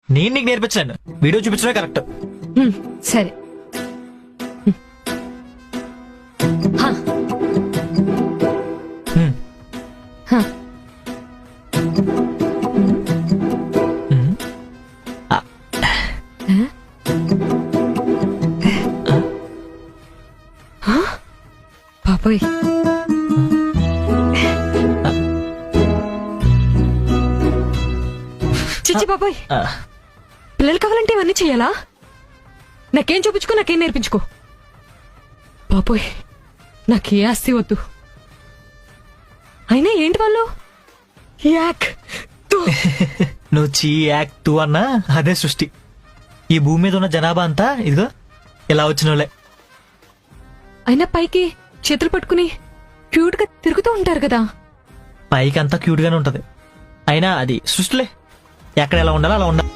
నేను నీకు నేర్పించలేను, video చూపించడమే correct. సరే. హా. హా. బాబోయ్, చిచ్చి బాబోయ్, పిల్లలు కావాలంటే ఇవన్నీ చెయ్యాలా? నాకేం చూపించుకో, నాకేం నేర్పించుకో. బాబోయ్, నాకే ఆస్తి వద్దు. అయినా ఏంటి వాళ్ళు యాక్ తు. నువ్వు చీ యాక్ తూ అన్నా అదే సృష్టి. ఈ భూమి మీద ఉన్న జనాభా అంతా ఇదిగో ఇలా వచ్చిన వాళ్ళే. అయినా పైకి చేతులు పట్టుకుని క్యూట్ గా తిరుగుతూ ఉంటారు కదా. పైకి అంతా క్యూట్ గానే ఉంటది, అయినా అది సృష్టిలే. ఎక్కడ ఎలా ఉండాలో అలా ఉండాలి.